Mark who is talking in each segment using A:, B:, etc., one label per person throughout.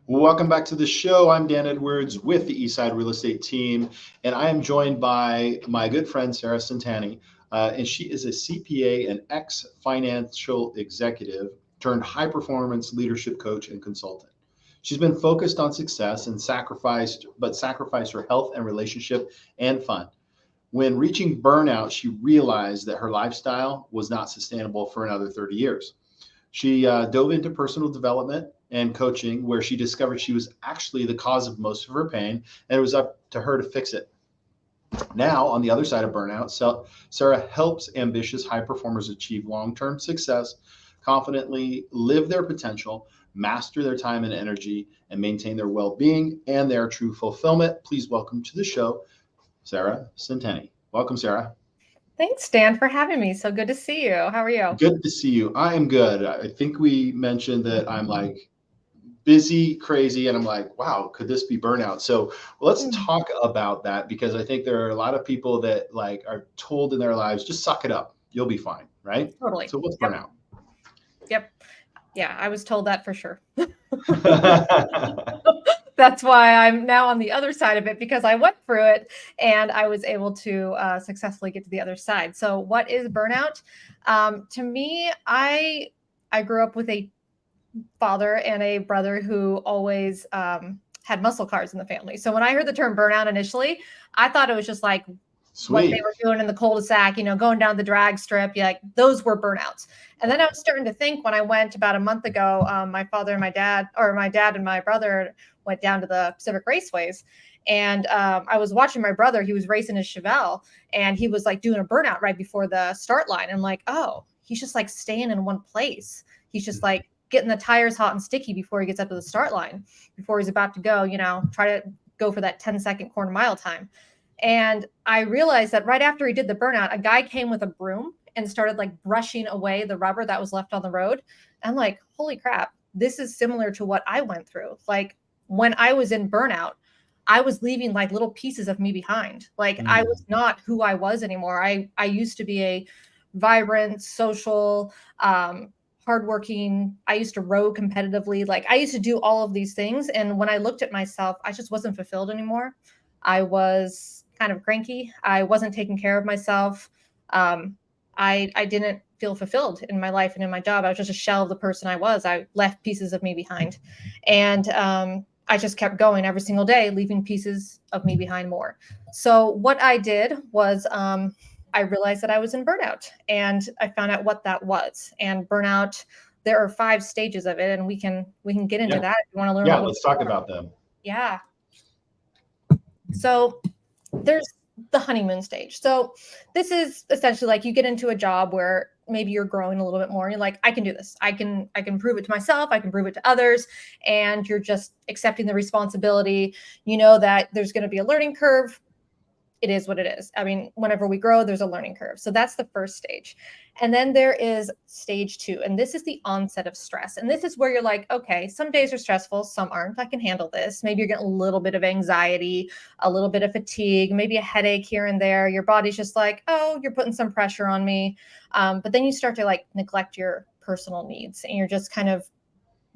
A: Welcome back to the show. I'm Dan Edwards with the Eastside Real Estate Team, and I am joined by my good friend Sara Centanni. And she is a CPA and ex financial executive turned high performance leadership coach and consultant. She's been focused on success and sacrificed her health and relationship and fun. When reaching burnout, she realized that her lifestyle was not sustainable for another 30 years. She dove into personal development and coaching, where she discovered she was actually the cause of most of her pain, and it was up to her to fix it. Now, on the other side of burnout, Sara helps ambitious high performers achieve long term success, confidently live their potential, master their time and energy, and maintain their well being and their true fulfillment. Please welcome to the show, Sara Centanni. Welcome, Sara.
B: Thanks, Dan, for having me. So good to see you. How are you?
A: Good to see you. I am good. I think we mentioned that I'm like busy, crazy, and I'm like, wow, could this be burnout? So let's
B: Mm,
A: talk about that because I think there are a lot of people that like are told in their lives, just suck it up, you'll be fine, right?
B: totally.
A: So what's
B: Yep.
A: burnout?
B: Yep. Yeah, I was told that for sure. That's why I'm now on the other side of it because I went through it and I was able to successfully get to the other side. So, what is burnout? To me, I grew up with a father and a brother who always had muscle cars in the family. So when I heard the term burnout initially, I thought it was just like what they
A: Sweet.
B: were doing in the cul-de-sac, going down the drag strip. Yeah, like those were burnouts. And then I was starting to think when I went about a month ago, my father and my dad, or my dad and my brother, went down to the Pacific Raceways. And I was watching my brother. He was racing his Chevelle, and he was like doing a burnout right before the start line. I'm like, oh, he's just like staying in one place. He's just like getting the tires hot and sticky before he gets up to the start line, before he's about to go, try to go for that 10-second quarter mile time. And I realized that right after he did the burnout, a guy came with a broom and started like brushing away the rubber that was left on the road. I'm like, holy crap, this is similar to what I went through. Like when I was in burnout, I was leaving like little pieces of me behind. Like I
A: Mm.
B: was not who I was anymore. I used to be a vibrant, social, hardworking. I used to row competitively. Like I used to do all of these things. And when I looked at myself, I just wasn't fulfilled anymore. I was kind of cranky. I wasn't taking care of myself. I didn't feel fulfilled in my life and in my job. I was just a shell of the person I was. I left pieces of me behind. And I just kept going every single day, leaving pieces of me behind more. So what I did was I realized that I was in burnout and I found out what that was. And burnout, there are 5 stages of it, and we can get into
A: Yeah.
B: that if you want to learn a
A: Yeah.
B: little bit
A: Let's talk
B: more.
A: about them.
B: Yeah. So there's the honeymoon stage. So this is essentially like you get into a job where maybe you're growing a little bit more and you're like, I can do this. I can prove it to myself, I can prove it to others, and you're just accepting the responsibility. You know that there's going to be a learning curve. It is what it is. I mean, whenever we grow, there's a learning curve. So that's the first stage. And then there is stage 2. And this is the onset of stress. And this is where you're like, okay, some days are stressful, some aren't. I can handle this. Maybe you're getting a little bit of anxiety, a little bit of fatigue, maybe a headache here and there. Your body's just like, oh, you're putting some pressure on me. But then you start to like neglect your personal needs and you're just kind of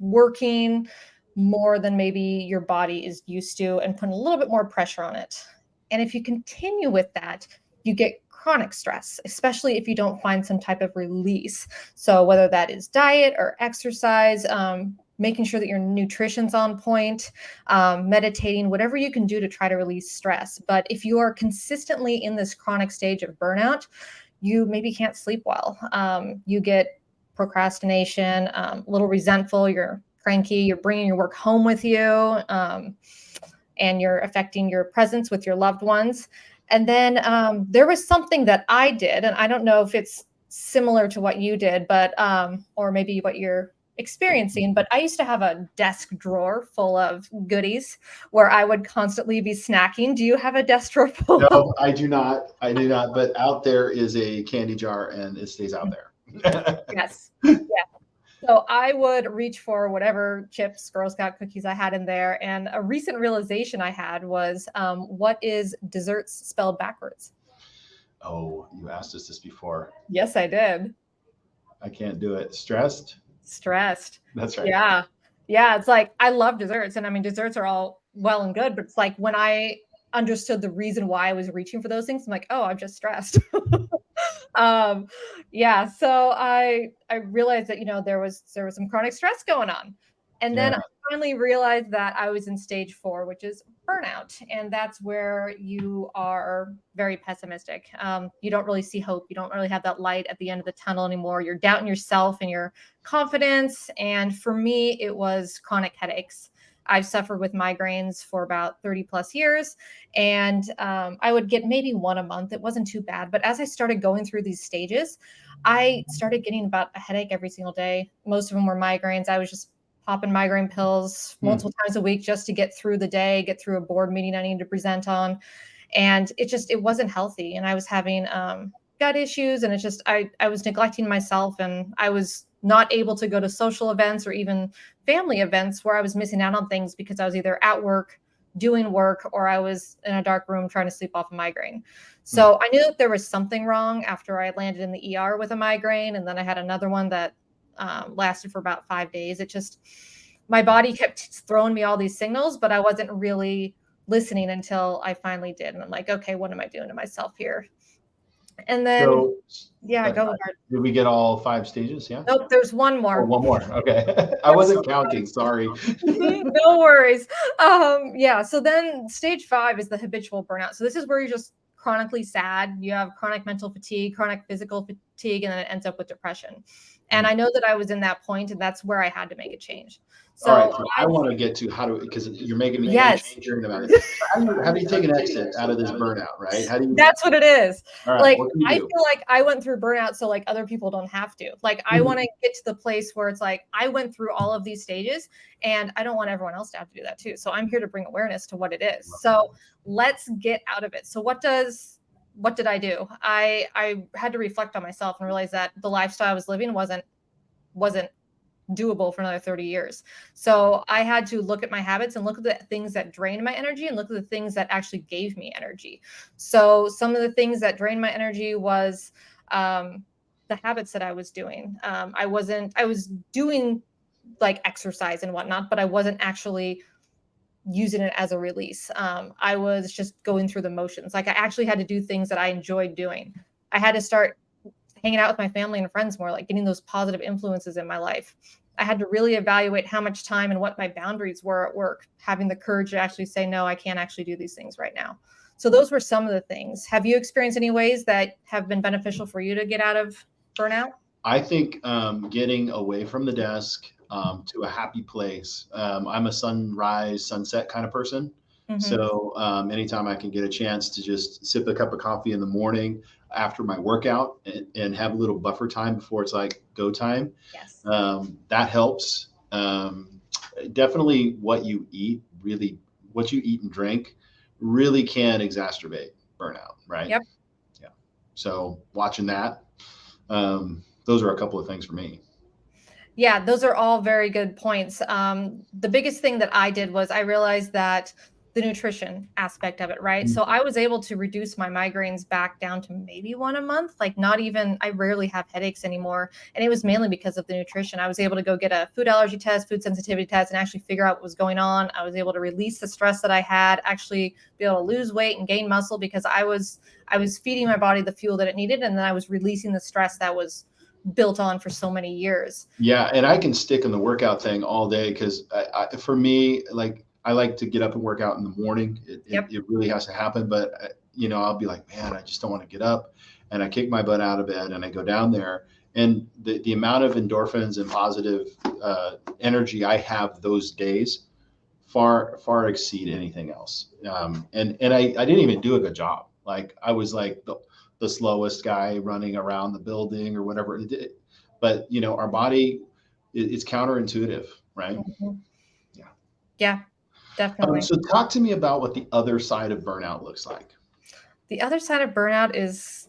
B: working more than maybe your body is used to and putting a little bit more pressure on it. And if you continue with that, you get chronic stress, especially if you don't find some type of release. So, whether that is diet or exercise, making sure that your nutrition's on point, meditating, whatever you can do to try to release stress. But if you are consistently in this chronic stage of burnout, you maybe can't sleep well. You get procrastination, a little resentful, you're cranky, you're bringing your work home with you. And you're affecting your presence with your loved ones. And then there was something that I did, and I don't know if it's similar to what you did, but or maybe what you're experiencing, but I used to have a desk drawer full of goodies where I would constantly be snacking. Do you have a desk drawer full of?
A: No, I do not. I do not. But out there is a candy jar and it stays out there.
B: Yes. So I would reach for whatever chips, Girl Scout cookies I had in there. And a recent realization I had was what is desserts spelled backwards?
A: Oh, you asked us this before.
B: Yes, I did.
A: I can't do it. Stressed?
B: Stressed.
A: That's right.
B: Yeah. Yeah, it's like I love desserts, and I mean desserts are all well and good, but it's like when I understood the reason why I was reaching for those things, I'm like, oh, I'm just stressed. um, yeah, so I realized that there was some chronic stress going on, and then I
A: Yeah.
B: finally realized that I was in stage 4, which is burnout, and that's where you are very pessimistic. You don't really see hope. You don't really have that light at the end of the tunnel anymore. You're doubting yourself and your confidence. And for me, it was chronic headaches. I've suffered with migraines for about 30 plus years, and I would get maybe one a month. It wasn't too bad. But as I started going through these stages, I started getting about a headache every single day. Most of them were migraines. I was just popping migraine pills
A: Hmm.
B: multiple times a week just to get through the day, get through a board meeting I needed to present on. And it wasn't healthy. And I was having gut issues, and I was neglecting myself, and I was not able to go to social events or even family events where I was missing out on things because I was either at work doing work or I was in a dark room trying to sleep off a migraine.
A: Hmm.
B: So I knew that there was something wrong after I landed in the ER with a migraine, and then I had another one that lasted for about 5 days. It just my body kept throwing me all these signals, but I wasn't really listening until I finally did. And I'm like, okay, what am I doing to myself here? And then,
A: So,
B: yeah,
A: uh,
B: go hard.
A: did we get all 5 stages? Yeah.
B: Nope, there's one
A: Oh,
B: more.
A: one more. Okay. I wasn't counting. Sorry.
B: No worries. Yeah. So then stage 5 is the habitual burnout. So this is where you're just chronically sad. You have chronic mental fatigue, chronic physical fatigue, and then it ends up with depression. And
A: Hmm.
B: I know that I was in that point, and that's where I had to make a change.
A: All right.
B: So
A: So I want to get to how to, because you're making me
B: yes.
A: hearing about it. So how do you take an exit out of this burnout, right? How do you,
B: That's what it is.
A: all right,
B: Like,
A: what can you
B: I
A: do?
B: feel like I went through burnout so, like, other people don't have to. Like, I
A: Mhm.
B: wanna get to the place where it's like, I went through all of these stages, and I don't want everyone else to have to do that too. So I'm here to bring awareness to what it is. So let's get out of it. So what did I do? I had to reflect on myself and realize that the lifestyle I was living wasn't doable for another 30 years. So I had to look at my habits and look at the things that drained my energy and look at the things that actually gave me energy. So some of the things that drained my energy was the habits that I was doing. I was doing like exercise and whatnot, but I wasn't actually using it as a release. I was just going through the motions. Like I actually had to do things that I enjoyed doing. I had to start hanging out with my family and friends more, like getting those positive influences in my life. I had to really evaluate how much time and what my boundaries were at work, having the courage to actually say, no, I can't actually do these things right now. So those were some of the things. Have you experienced any ways that have been beneficial for you to get out of burnout?
A: I think getting away from the desk to a happy place. I'm a sunrise, sunset kind of person.
B: Mm-hmm.
A: So anytime I can get a chance to just sip a cup of coffee in the morning after my workout and have a little buffer time before it's like go time,
B: Yes.
A: that helps. Definitely what you eat and drink really can exacerbate burnout, right?
B: Yep.
A: Yeah. So watching that, those are a couple of things for me.
B: Yeah, those are all very good points. The biggest thing that I did was I realized that the nutrition aspect of it, right? So I was able to reduce my migraines back down to maybe one a month, like not even, I rarely have headaches anymore. And it was mainly because of the nutrition. I was able to go get a food allergy test, food sensitivity test, and actually figure out what was going on. I was able to release the stress that I had, actually be able to lose weight and gain muscle because I was feeding my body the fuel that it needed. And then I was releasing the stress that was built on for so many years.
A: Yeah, and I can stick in the workout thing all day because for me, like I like to get up and work out in the morning.
B: Yep.
A: It really has to happen, but I'll be like, man, I just don't want to get up, and I kick my butt out of bed and I go down there, and the amount of endorphins and positive energy I have those days far exceed anything else. And I didn't even do a good job. Like I was like the slowest guy running around the building or whatever it did. But our body it's counterintuitive, right?
B: Mhm.
A: Yeah.
B: Yeah, definitely.
A: So talk to me about what the other side of burnout looks like.
B: The other side of burnout is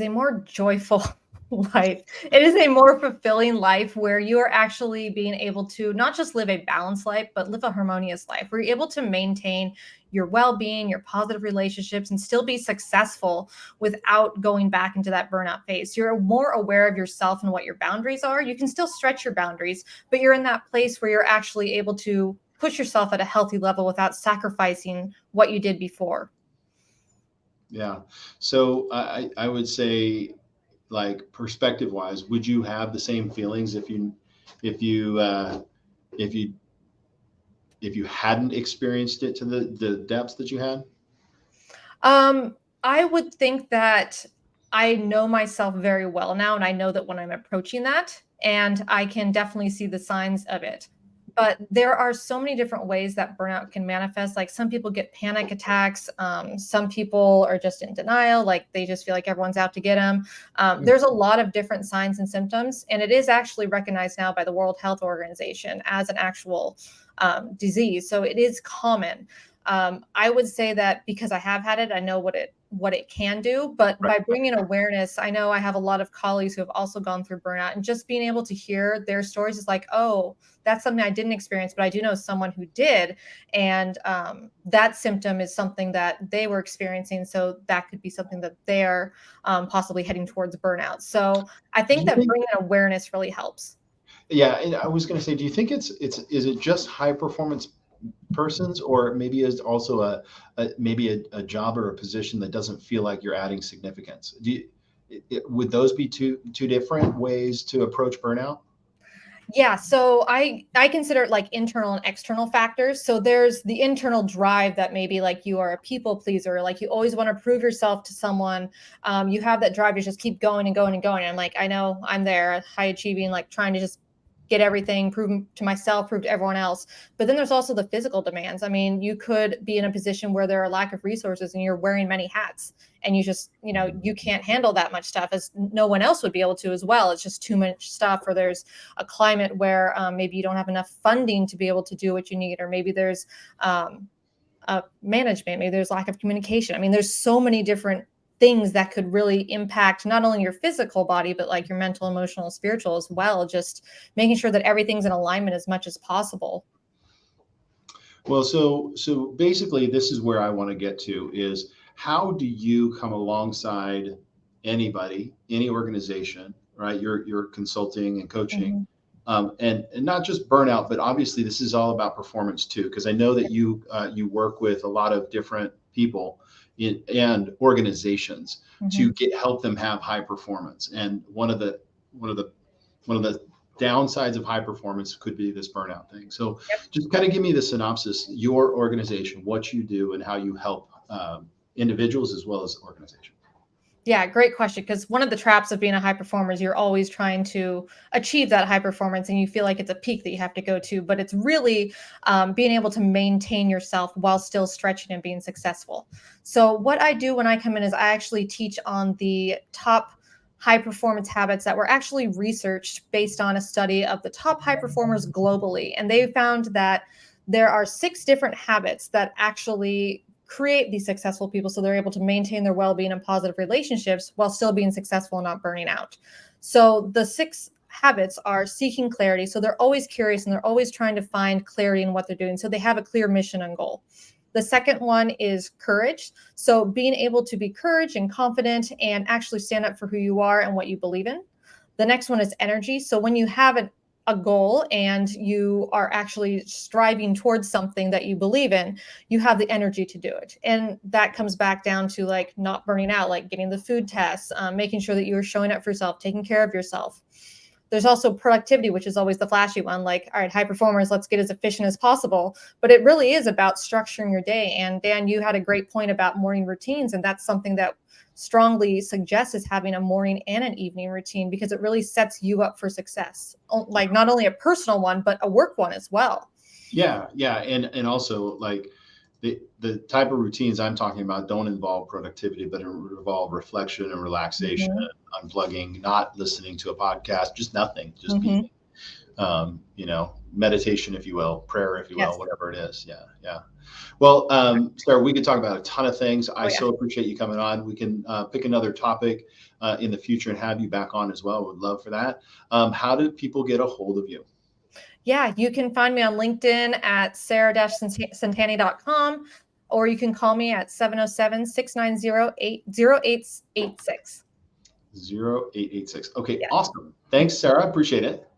B: a more joyful life. It is a more fulfilling life where you are actually being able to not just live a balanced life, but live a harmonious life where you're able to maintain your well-being, your positive relationships, and still be successful without going back into that burnout phase. You're more aware of yourself and what your boundaries are. You can still stretch your boundaries, but you're in that place where you're actually able to push yourself at a healthy level without sacrificing what you did before.
A: Yeah. So I would say, like, perspective wise, would you have the same feelings if you if you if you hadn't experienced it to the depths that you had?
B: I would think that I know myself very well now, and I know that when I'm approaching that, and I can definitely see the signs of it. But there are so many different ways that burnout can manifest. Like some people get panic attacks. Some people are just in denial, like they just feel like everyone's out to get them. There's a lot of different signs and symptoms, and it is actually recognized now by the World Health Organization as an actual disease. So it is common. I would say that because I have had it, I know what it can do. But
A: Right.
B: by bringing awareness, I know I have a lot of colleagues who have also gone through burnout, and just being able to hear their stories is like, oh, that's something I didn't experience, but I do know someone who did, and that symptom is something that they were experiencing. So that could be something that they're possibly heading towards burnout. So I
A: Do
B: think
A: you
B: that
A: think?
B: bringing awareness really helps.
A: Yeah, and I was going to say, do you think is it just high performance persons, or maybe is also maybe a job or a position that doesn't feel like you're adding significance? Would those be two different ways to approach burnout?
B: Yeah, so I consider it like internal and external factors. So there's the internal drive that maybe like you are a people pleaser, like you always want to prove yourself to someone. You have that drive to just keep going and going and going. And I'm like, I know I'm there, high achieving, like trying to just get everything, prove to myself, prove to everyone else. But then there's also the physical demands. I mean, you could be in a position where there are lack of resources and you're wearing many hats, and you just, you can't handle that much stuff as no one else would be able to as well. It's just too much stuff, or there's a climate where maybe you don't have enough funding to be able to do what you need, or maybe there's management, maybe there's lack of communication. I mean, there's so many different things that could really impact not only your physical body, but like your mental, emotional, spiritual as well. Just making sure that everything's in alignment as much as possible.
A: Well, so basically, this is where I want to get to is, how do you come alongside anybody, any organization, right? You're consulting and coaching,
B: Mhm.
A: and not just burnout, but obviously this is all about performance too, because I know that you work with a lot of different people and organizations to
B: Mhm.
A: help them have high performance. And one of the one of the downsides of high performance could be this burnout thing. So just kind of give me the synopsis, your organization, what you do, and how you help individuals as well as organizations.
B: Yeah, great question. Because one of the traps of being a high performer is you're always trying to achieve that high performance, and you feel like it's a peak that you have to go to. But it's really being able to maintain yourself while still stretching and being successful. So, what I do when I come in is I actually teach on the top high performance habits that were actually researched based on a study of the top high performers globally. And they found that there are 6 different habits that actually create these successful people, so they're able to maintain their well-being and positive relationships while still being successful and not burning out. So the 6 habits are seeking clarity. So they're always curious and they're always trying to find clarity in what they're doing. So they have a clear mission and goal. The second one is courage. So being able to be courage and confident and actually stand up for who you are and what you believe in. The next one is energy. So when you have a goal and you are actually striving towards something that you believe in, you have the energy to do it. And that comes back down to like not burning out, like getting the food tests, making sure that you're showing up for yourself, taking care of yourself. There's also productivity, which is always the flashy one. Like, all right, high performers, let's get as efficient as possible. But it really is about structuring your day. And Dan, you had a great point about morning routines. And that's something that strongly suggests is having a morning and an evening routine, because it really sets you up for success. Like not only a personal one, but a work one as well.
A: Yeah, yeah, and also, like, the type of routines I'm talking about don't involve productivity, but it involve reflection and relaxation,
B: Mhm.
A: unplugging, not listening to a podcast, just nothing, just being.
B: Mhm.
A: meditation, if you will, prayer, if you will,
B: Yes.
A: whatever it is. Yeah. Yeah. Well, Sarah, we could talk about a ton of things. I
B: Oh, yeah.
A: so appreciate you coming on. We can pick another topic in the future and have you back on as well. Would love for that. How do people get a hold of you?
B: Yeah, you can find me on LinkedIn at sarah-centanni.com, or you can call me at 707-690-0886.
A: 0886. Okay,
B: Yeah.
A: awesome. Thanks, Sarah. Appreciate it.